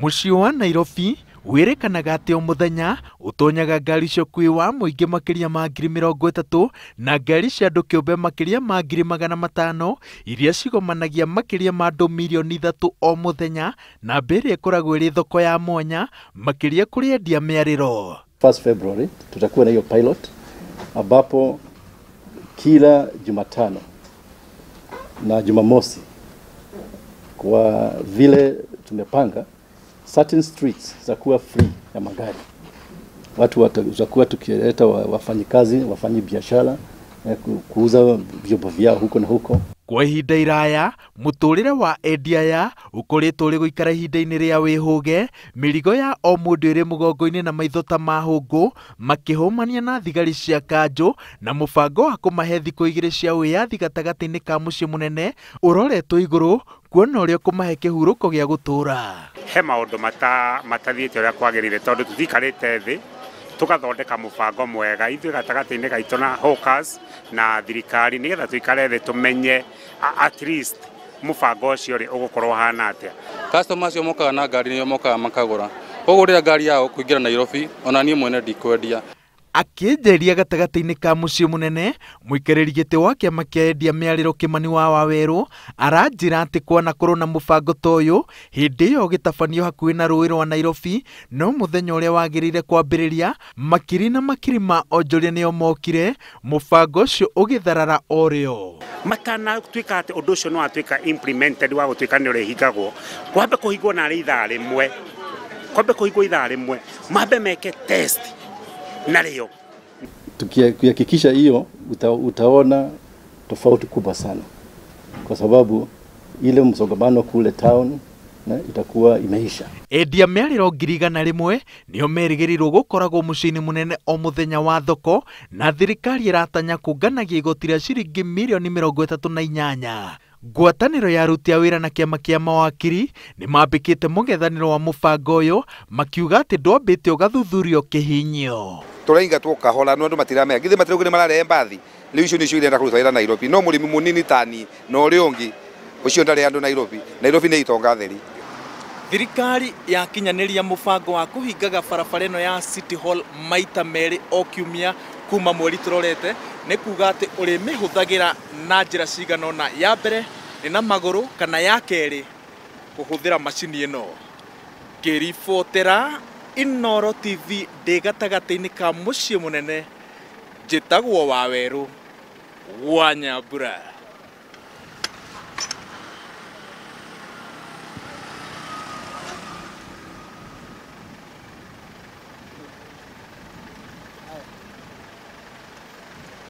Mucii wa Nairobi wirikanaga ati o muthenya utonyaga ngari cia ukui wa muingi makiria ma 30,000 na ngari cia andu kiumbe makiria ma 500,000 iria cigomanagia makiria ma andu milioni 3 o muthenya, na mbere ikoragwo iri thoko ya mwanya makiria kuri Endia miariro. 1 February tutakuwa na hiyo pilot ambapo kila Jumatano na Jumamosi, kwa vile tumepanga certain streets za kuwa free ya magari. Watu watakuwa tukileta wafanyikazi, wafanyi biashara, kuuza vyombo vyao huko na huko. Kwa ihinda iraya muturire wa Endia ukoretwo uri guikara ihinda-ini ria wihuge, mirigo ya o mundu iri mugongo-ini na maitho ta mahungu makihumania na thigari cia kanjo na mubango wa kumahe thiku 2 cia wiyathi gatagati-ini ka mucii munene uroretwo iguru kuona uria kumahe kihuruko gia gutura. He maundu matathiite uria kwagirire tondu tuthikarite thi tugathondeka mubango mwega ithuĩ gatagati-ini gaitũ na hawkers na thirikari nigetha tuikare thi tumenye at least mubango ucio ri ugukorwo hana atia. Customers mokaga na ngari nio mokaga makagura kugurira ngari yao kuingira Nairobi, ona nie mwene ndikwendia. Akienderia gatagati-ini ka mucii munene, muikariri giti wa kiama kia Endia miariro Kimani wa Waweru aranjira ati kwana kuru na mubango toyo hindi iyo gitabanio hakuhi na rũĩ rwa Nairobi, no muthenya uria wagirire kwambiriria makiri na makiri ma onjoria nio mokire mubango ucio ugitharara orio matana tuika ati undu ucio no atuika implemented wa gutuika ni urihingagwo kwambe kuhingwo na ithaa rimwe, kwambe kuhingwo ithaa rimwe, mambe meke test na leo. Tukihakikisha hiyo utaona tofauti kubwa sana, kwa sababu ile msongamano kule town na itakuwa imeisha. Endia miariro 100,000 nio merigirirwo gukoragwo mucii-ini munene o muthenya wa thoko, na thirikari iratanya kunganagia igoti ria ciringi milioni 38. Ngwataniro ya aruti a wira na kiama kia mawakiri ni mambikite mung'ethaniro wa mubango uyu makiuga ati ndwambite ugathuthurio kihinyio. Turainga tukahora no andu matiramenya githe matirugire mararehe mbathi riu icio nicio irenda kuruta wira Nairobi, no murimi munini tani no uri ungi ucio ndari andu Nairobi ni itonga theri. Thirikari yakinyaniria mubango wa kuhingaga barabara ino ya City Hall maita meri o kiumia kuuma mweri turorete, ni kuga ati uri mihuthagira na njira cigana na ya mbere ni na maguru kana ya keri kuhuthira macini ino. Ngiribotera Inooro TV ndi gatagati-ini ka mucii munene, njitagwo Waweru wa Nyambura.